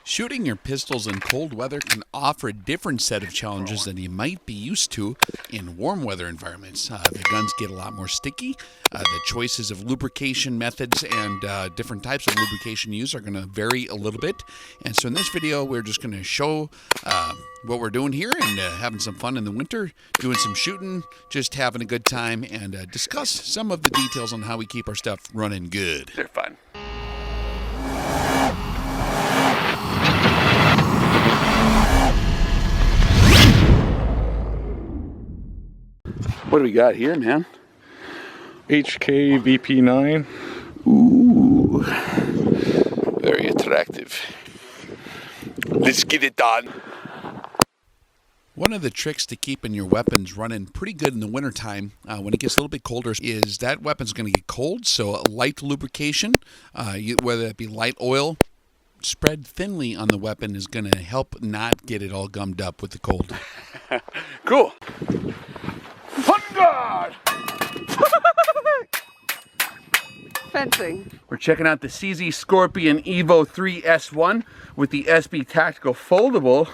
Shooting your pistols in cold weather can offer a different set of challenges than you might be used to in warm weather environments. The guns get a lot more sticky. The choices of lubrication methods and different types of lubrication used are going to vary a little bit. And so in this video, we're just going to show what we're doing here and having some fun in the winter, doing some shooting, just having a good time, and discuss some of the details on how we keep our stuff running good. They're fun. What do we got here, man? HK VP9. Ooh, very attractive. Let's get it done. One of the tricks to keeping your weapons running pretty good in the wintertime, when it gets a little bit colder, is that weapon's going to get cold. So light lubrication, whether it be light oil, spread thinly on the weapon is going to help not get it all gummed up with the cold. Cool. Fun God! Fencing. We're checking out the CZ Scorpion Evo 3 S1 with the SB Tactical Foldable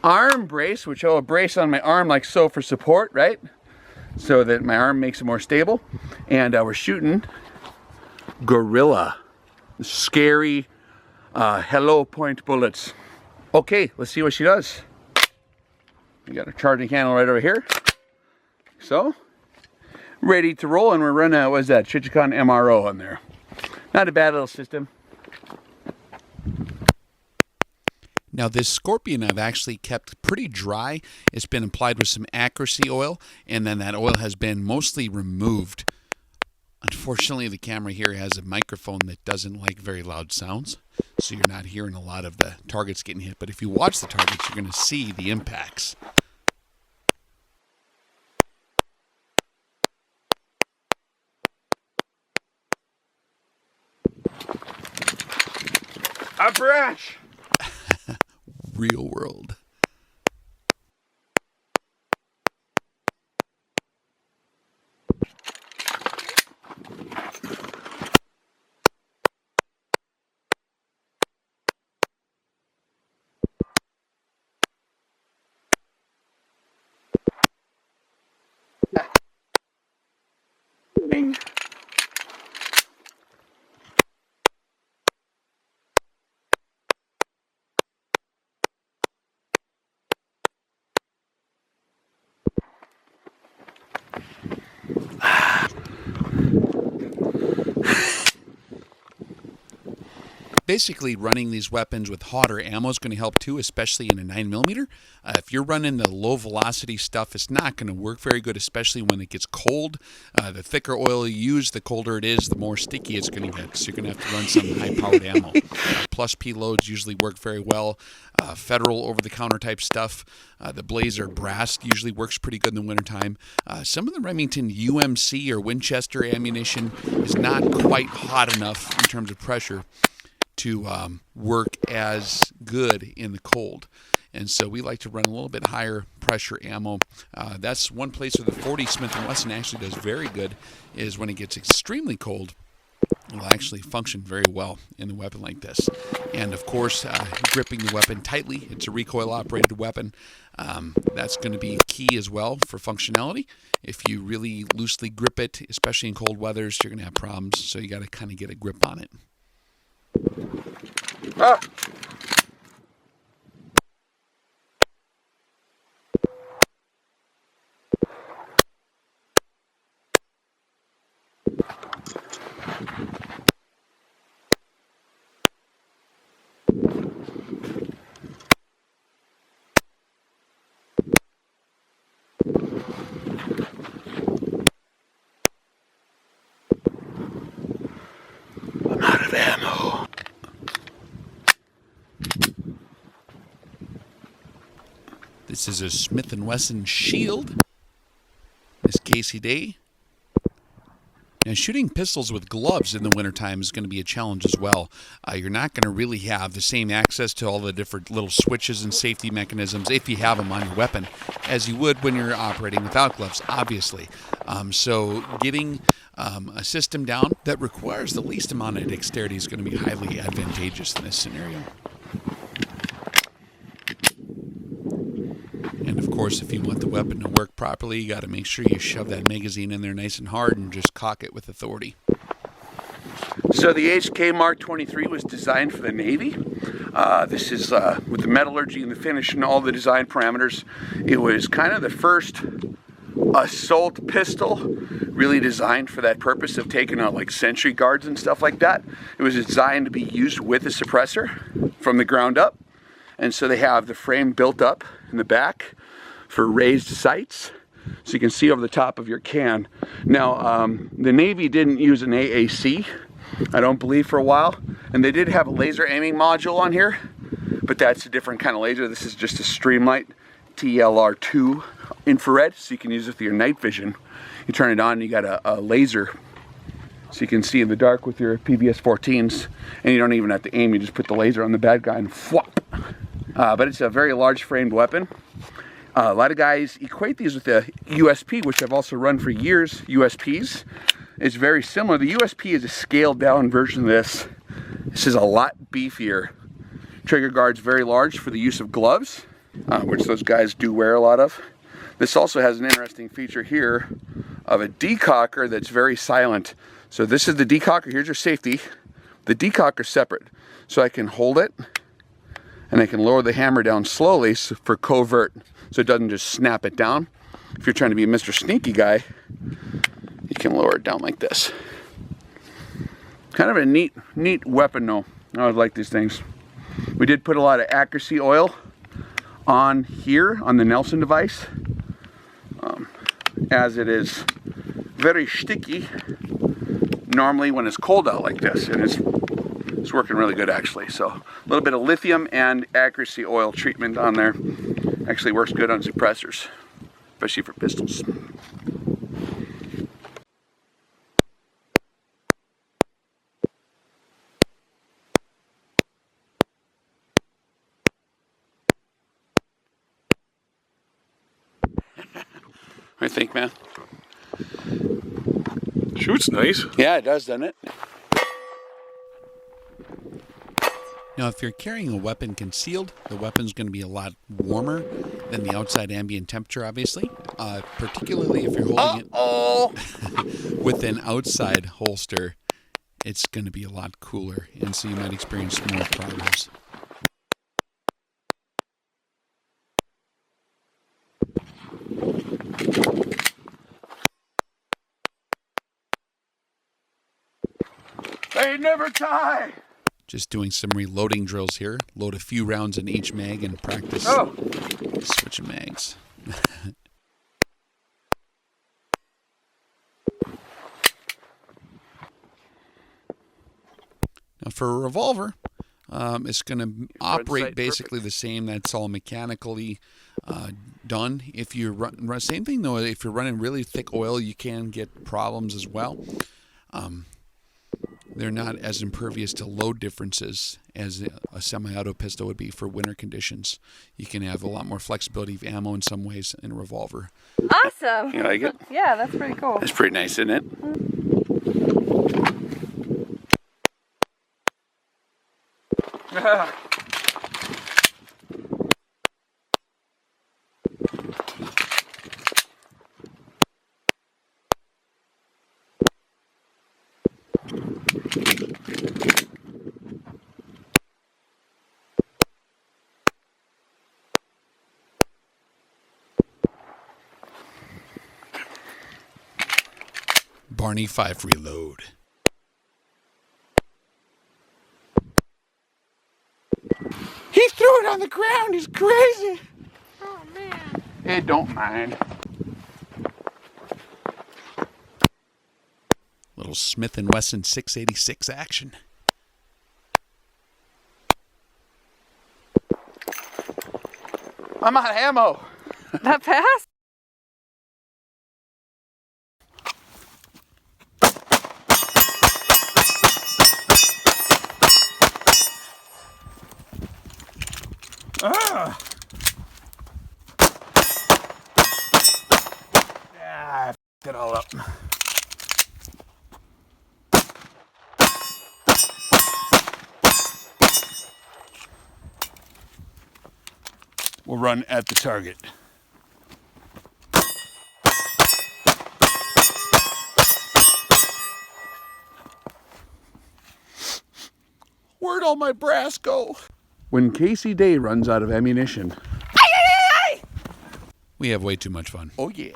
arm brace, which I'll brace on my arm like so for support, right? So that my arm makes it more stable. And we're shooting Gorilla. Scary hello point bullets. Okay, let's see what she does. We got our charging handle right over here. So, ready to roll, and we're running, what is that, Chichicon MRO on there. Not a bad little system. Now this Scorpion I've actually kept pretty dry. It's been applied with some accuracy oil, and then that oil has been mostly removed. Unfortunately, the camera here has a microphone that doesn't like very loud sounds, so you're not hearing a lot of the targets getting hit. But if you watch the targets, you're going to see the impacts. A brush! Real world. Bing. Basically, running these weapons with hotter ammo is going to help too, especially in a 9mm. If you're running the low velocity stuff, it's not going to work very good, especially when it gets cold. The thicker oil you use, the colder it is, the more sticky it's going to get. So you're going to have to run some high-powered ammo. Plus P loads usually work very well. Federal over-the-counter type stuff. The Blazer brass usually works pretty good in the wintertime. Some of the Remington UMC or Winchester ammunition is not quite hot enough in terms of pressure to work as good in the cold. And so we like to run a little bit higher pressure ammo. That's one place where the 40 Smith & Wesson actually does very good, is when it gets extremely cold. It will actually function very well in a weapon like this. And of course, gripping the weapon tightly. It's a recoil operated weapon. That's going to be key as well for functionality. If you really loosely grip it, especially in cold weathers, you're going to have problems. So you got to kind of get a grip on it. Ah. I'm out of ammo. This is a Smith & Wesson Shield. This Kacie day. Now, shooting pistols with gloves in the wintertime is going to be a challenge as well. You're not going to really have the same access to all the different little switches and safety mechanisms, if you have them on your weapon, as you would when you're operating without gloves, obviously. So getting a system down that requires the least amount of dexterity is going to be highly advantageous in this scenario. course, if you want the weapon to work properly, you got to make sure you shove that magazine in there nice and hard and just cock it with authority. So the HK Mark 23 was designed for the Navy. This is with the metallurgy and the finish and all the design parameters. It was kind of the first assault pistol really designed for that purpose of taking out like sentry guards and stuff like that. It was designed to be used with a suppressor from the ground up. And so they have the frame built up in the back for raised sights, so you can see over the top of your can. Now, the Navy didn't use an AAC, I don't believe, for a while. And they did have a laser aiming module on here, but that's a different kind of laser. This is just a Streamlight TLR2 infrared, so you can use it with your night vision. You turn it on and you got a laser, so you can see in the dark with your PVS 14s, and you don't even have to aim, you just put the laser on the bad guy and whop. But it's a very large framed weapon. A lot of guys equate these with the USP, which I've also run for years, USPs. It's very similar. The USP is a scaled down version of this. This is a lot beefier. Trigger guard's very large for the use of gloves, which those guys do wear a lot of. This also has an interesting feature here of a decocker that's very silent. So this is the decocker, here's your safety. The decocker's separate. So I can hold it, and I can lower the hammer down slowly for covert, so it doesn't just snap it down. If you're trying to be a Mr. Sneaky guy, you can lower it down like this. Kind of a neat weapon though. I would like these things. We did put a lot of accuracy oil on here on the Nelson device, as it is very sticky normally when it's cold out like this, and it's working really good actually. So a little bit of lithium and accuracy oil treatment on there actually works good on suppressors, especially for pistols. What do you think, man? Shoots nice. Yeah, it does, doesn't it? Now, if you're carrying a weapon concealed, the weapon's going to be a lot warmer than the outside ambient temperature, obviously. Particularly if you're holding it with an outside holster, it's going to be a lot cooler, and so you might experience more problems. They never die! Just doing some reloading drills here. Load a few rounds in each mag and practice switching mags. Now for a revolver, it's going to operate basically the same. That's all mechanically done. If you run same thing though, if you're running really thick oil, you can get problems as well. They're not as impervious to load differences as a semi-auto pistol would be for winter conditions. You can have a lot more flexibility of ammo in some ways in a revolver. Awesome. You like it? Yeah, that's pretty cool. It's pretty nice, isn't it? Barney 5 reload. He threw it on the ground. He's crazy. Oh, man. Hey, don't mind. Little Smith & Wesson 686 action. I'm out of ammo. That fast? Ah. Yeah, I f***ed it all up. We'll run at the target. all my brass go? When Kacie Day runs out of ammunition. We have way too much fun. Oh yeah.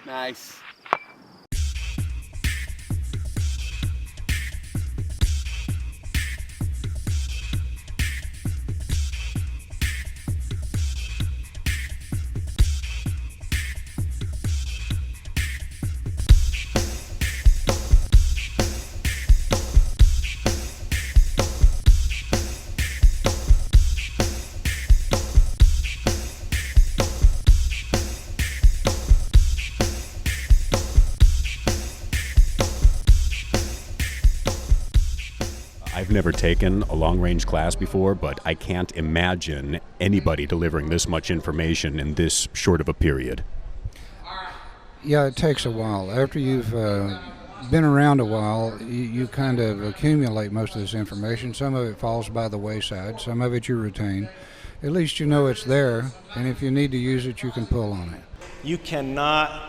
Nice. I've never taken a long-range class before, but I can't imagine anybody delivering this much information in this short of a period. Yeah, it takes a while. After you've been around a while, you kind of accumulate most of this information. Some of it falls by the wayside. Some of it you retain. At least you know it's there, and if you need to use it, you can pull on it. You cannot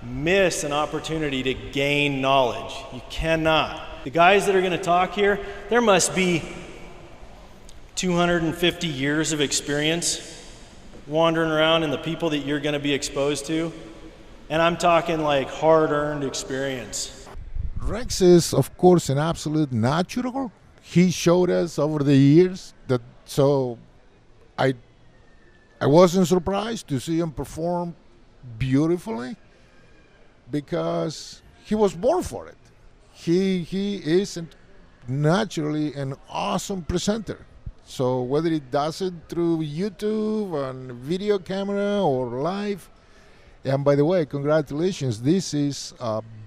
miss an opportunity to gain knowledge. You cannot. The guys that are going to talk here, there must be 250 years of experience wandering around in the people that you're going to be exposed to. And I'm talking like hard-earned experience. Rex is, of course, an absolute natural. He showed us over the years that, so I wasn't surprised to see him perform beautifully because he was born for it. He is naturally an awesome presenter. So whether he does it through YouTube, on video camera, or live, and by the way, congratulations, this is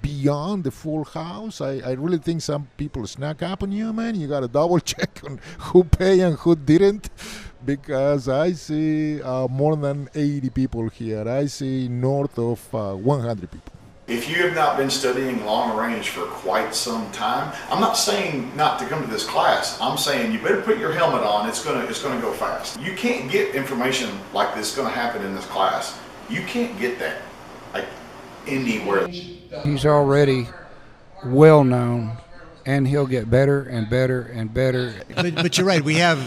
beyond the full house. I really think some people snuck up on you, man. You got to double check on who paid and who didn't, because I see more than 80 people here. I see north of 100 people. If you have not been studying long range for quite some time, I'm not saying not to come to this class. I'm saying you better put your helmet on. It's gonna go fast. You can't get information like this is gonna happen in this class. You can't get that like anywhere. He's already well known, and he'll get better and better and better. But you're right. We have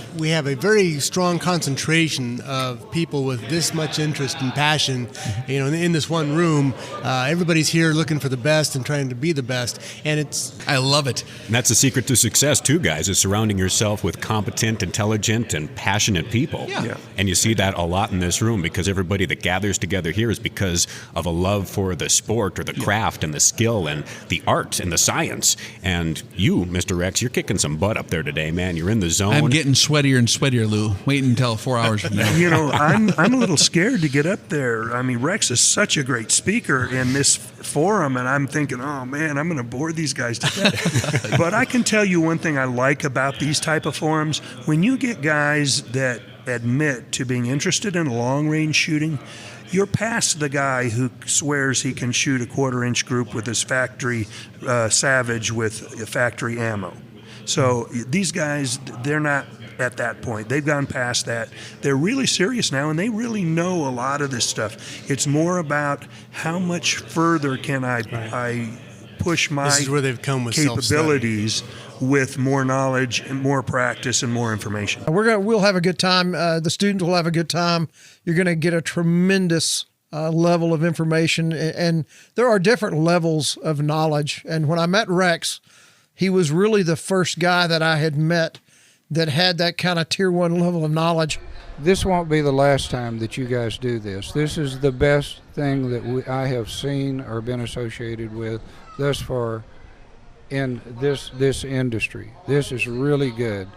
a very strong concentration of people with this much interest and passion. You know, in this one room, everybody's here looking for the best and trying to be the best. And I love it. And that's the secret to success, too, guys, is surrounding yourself with competent, intelligent, and passionate people. Yeah. And you see that a lot in this room because everybody that gathers together here is because of a love for the sport or the craft and the skill and the art and the science. And you, Mr. Rex, you're kicking some butt up there today, man. You're in the zone. I'm getting sweatier and sweatier, Lou. Wait until 4 hours from now. You know, I'm a little scared to get up there. I mean, Rex is such a great speaker in this forum, and I'm thinking, oh man, I'm going to bore these guys to death. But I can tell you one thing I like about these type of forums. When you get guys that admit to being interested in long-range shooting, you're past the guy who swears he can shoot a quarter-inch group with his factory Savage with factory ammo. So these guys, they're not at that point. They've gone past that. They're really serious now, and they really know a lot of this stuff. It's more about how much further can I push my this is where they've come with capabilities with more knowledge and more practice and more information. We'll have a good time. The students will have a good time. You're going to get a tremendous level of information, and there are different levels of knowledge. And when I met Rex, he was really the first guy that I had met that had that kind of tier 1 level of knowledge. This won't be the last time that you guys do this. This is the best thing that I have seen or been associated with thus far in this industry. This is really good.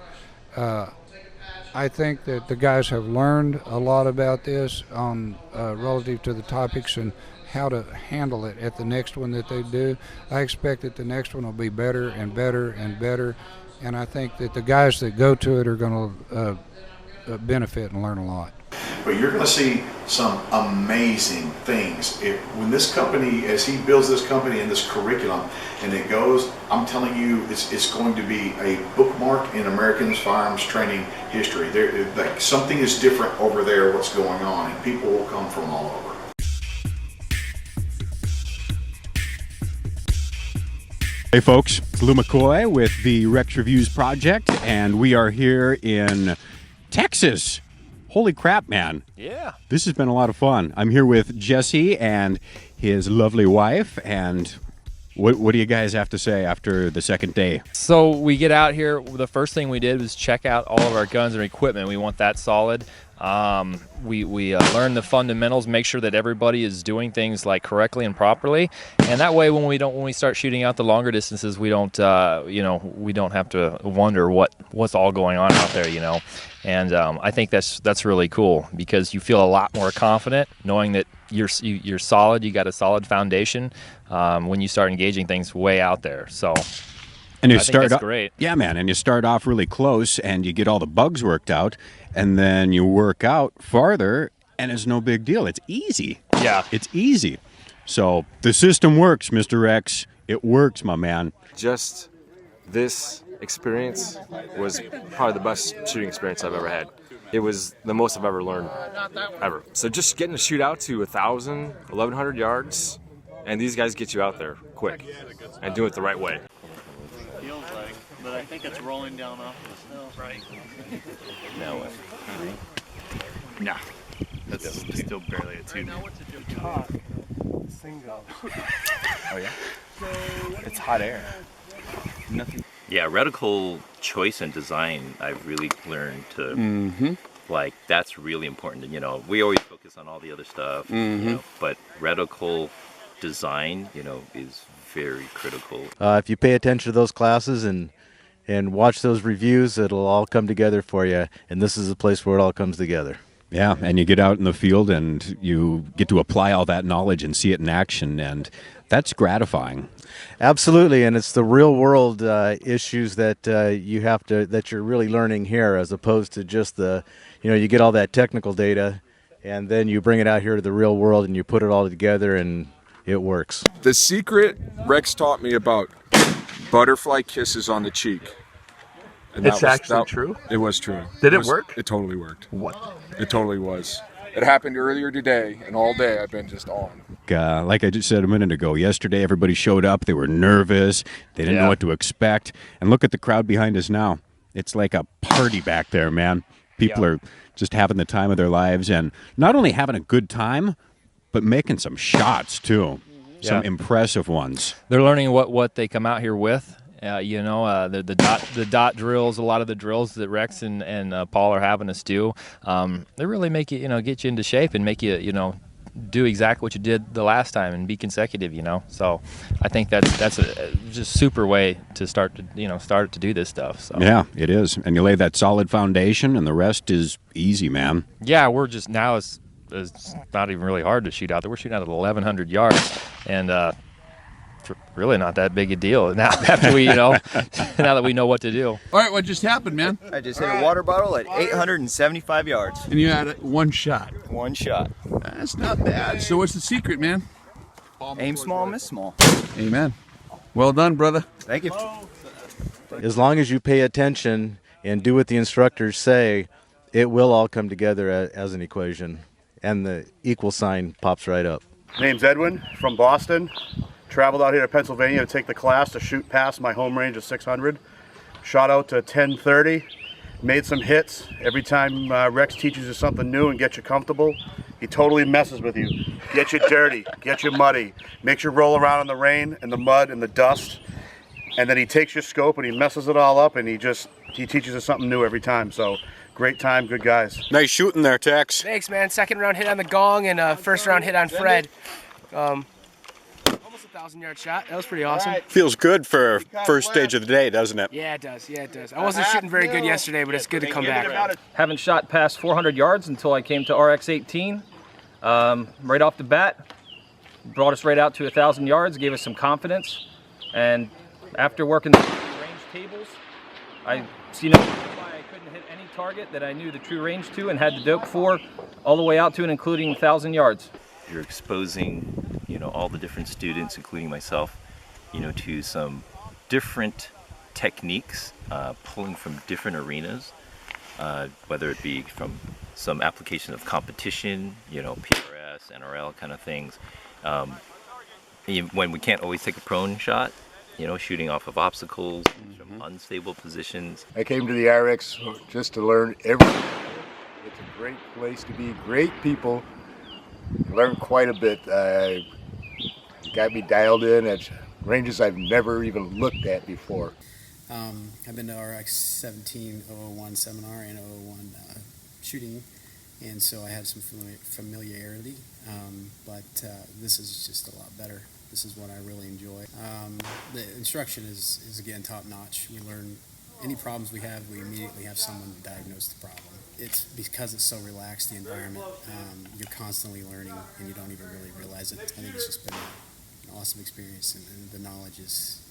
I think that the guys have learned a lot about this on relative to the topics and how to handle it at the next one that they do. I expect that the next one will be better and better and better, and I think that the guys that go to it are going to benefit and learn a lot. But you're going to see some amazing things. When this company, as he builds this company and this curriculum, and it goes, I'm telling you, it's going to be a bookmark in American firearms training history. Like, something is different over there, what's going on, and people will come from all over. Hey folks, it's Lou McCoy with the Rex Reviews Project, and we are here in Texas. Holy crap, man. Yeah. This has been a lot of fun. I'm here with Jesse and his lovely wife, and what do you guys have to say after the second day? So we get out here, the first thing we did was check out all of our guns and equipment. We want that solid. We learn the fundamentals, make sure that everybody is doing things like correctly and properly, and that way when we start shooting out the longer distances, we don't we don't have to wonder what's all going on out there, And I think that's really cool, because you feel a lot more confident knowing that you're solid. You got a solid foundation when you start engaging things way out there. So. And you I think that's great. Yeah, man. And you start off really close, and you get all the bugs worked out, and then you work out farther, and it's no big deal. It's easy. Yeah, it's easy. So the system works, Mr. Rex. It works, my man. Just this experience was probably the best shooting experience I've ever had. It was the most I've ever learned, ever. So just getting to shoot out to 1,000, 1,100 yards, and these guys get you out there quick and do it the right way. Feels like, but I think it's rolling down off the snow. Right. Now what? Nah, that's still barely a 2. Single. Oh yeah? It's hot air. Nothing. Yeah, reticle choice and design, I've really learned to, like, that's really important. We always focus on all the other stuff, but reticle design, is very critical. If you pay attention to those classes and watch those reviews, it'll all come together for you, and this is the place where it all comes together. Yeah, and you get out in the field and you get to apply all that knowledge and see it in action, and that's gratifying. Absolutely, and it's the real world issues that that you're really learning here, as opposed to just you get all that technical data, and then you bring it out here to the real world and you put it all together and it works. The secret Rex taught me about butterfly kisses on the cheek. And it's actually true? It was true. Did it work? It totally worked. What? It totally was. It happened earlier today, and all day I've been just on. Like I just said a minute ago, yesterday everybody showed up. They were nervous. They didn't know what to expect. And look at the crowd behind us now. It's like a party back there, man. People are just having the time of their lives, and not only having a good time, but making some shots too. Some impressive ones. They're learning what they come out here with. The dot drills, a lot of the drills that Rex and Paul are having us do, they really make you, get you into shape and make you, do exactly what you did the last time and be consecutive, So I think that's a just super way to start to do this stuff. So. Yeah, it is. And you lay that solid foundation, and the rest is easy, man. Yeah, we're just now it's not even really hard to shoot out there. We're shooting out at 1,100 yards, and really not that big a deal now after we, now that we know what to do. All right, what just happened, man? I just hit a water bottle at 875 yards. And you had one shot. One shot. That's not bad. So what's the secret, man? Aim small, miss small. Amen. Well done, brother. Thank you. As long as you pay attention and do what the instructors say, it will all come together as an equation, and the equal sign pops right up. Name's Edwin from Boston. Traveled out here to Pennsylvania to take the class to shoot past my home range of 600. Shot out to 1030, made some hits. Every time Rex teaches you something new and gets you comfortable, he totally messes with you. Gets you dirty, gets you muddy, makes you roll around in the rain and the mud and the dust. And then he takes your scope and he messes it all up, and he teaches us something new every time. So great time, good guys. Nice shooting there, Tex. Thanks, man. Second round hit on the gong and first round hit on Fred. 1,000-yard shot. That was pretty awesome. Feels good for first stage of the day, doesn't it? Yeah, it does. Yeah, it does. I wasn't shooting very good yesterday, but it's good to come back. Haven't shot past 400 yards until I came to RX-18. Right off the bat, brought us right out to 1,000 yards, gave us some confidence. And after working the range tables, I see no reason why I couldn't hit any target that I knew the true range to and had the dope for, all the way out to and including 1,000 yards. You're exposing, you know, all the different students, including myself, you know, to some different techniques, pulling from different arenas, whether it be from some application of competition, you know, PRS, NRL kind of things. When we can't always take a prone shot, you know, shooting off of obstacles, from unstable positions. I came to the RX just to learn everything. It's a great place to be, great people. Learned quite a bit. Got me dialed in at ranges I've never even looked at before. I've been to RX 17001 seminar and 001 shooting, and so I have some familiarity, but this is just a lot better. This is what I really enjoy. The instruction is again top notch. We learn any problems we have, we immediately have someone to diagnose the problem. It's because it's so relaxed, the environment, you're constantly learning and you don't even really realize it. I think it's just been an awesome experience, and the knowledge is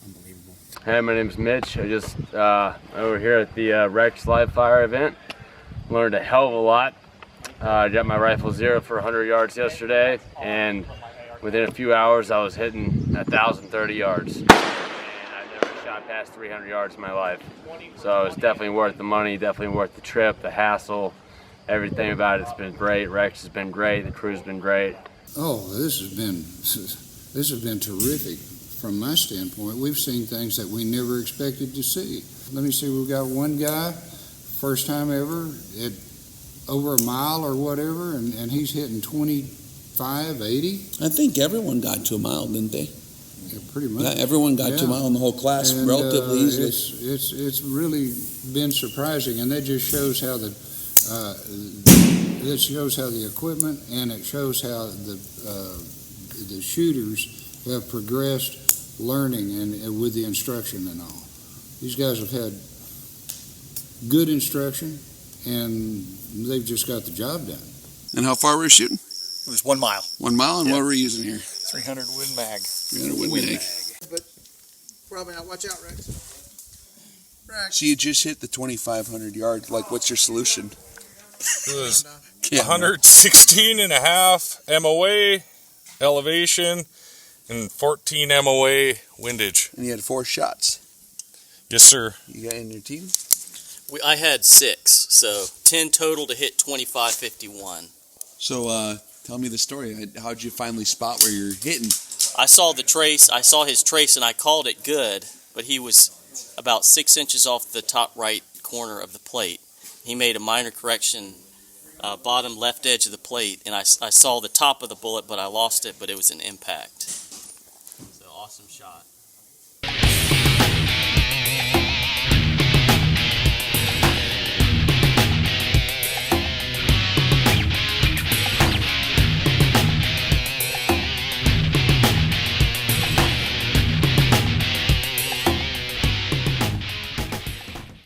unbelievable. Hey, my name's Mitch. I just over here at the Rex Live Fire event. Learned a hell of a lot. I got my rifle zero for 100 yards yesterday, and within a few hours I was hitting 1,030 yards. And I've never shot past 300 yards in my life. So it's definitely worth the money, definitely worth the trip, the hassle, everything about it's been great. Rex has been great, the crew's been great. Oh, this has been terrific. From my standpoint, we've seen things that we never expected to see. Let me see, we've got one guy, first time ever, at over a mile or whatever, and he's hitting 25, 80. I think everyone got to a mile, didn't they? Yeah, pretty much. Yeah, everyone got to a mile in the whole class relatively easily. It's really been surprising, and that just shows how the equipment, and it shows how the shooters have progressed learning and with the instruction and all. These guys have had good instruction, and they've just got the job done. And how far were you shooting? It was 1 mile. 1 mile, and what were we using here? 300 Win Mag. 300 Win Mag. But probably not. Watch out, Rex. Rex. So you just hit the 2,500 yard. Like, what's your solution? It was 116 and a half MOA elevation and 14 MOA windage. And you had 4 shots. Yes, sir. You got in your team? I had 6, so 10 total to hit 2551. So tell me the story. How'd you finally spot where you're hitting? I saw the trace. I saw his trace, and I called it good, but he was about 6 inches off the top right corner of the plate. He made a minor correction, bottom left edge of the plate, and I saw the top of the bullet, but I lost it, but it was an impact. So awesome shot.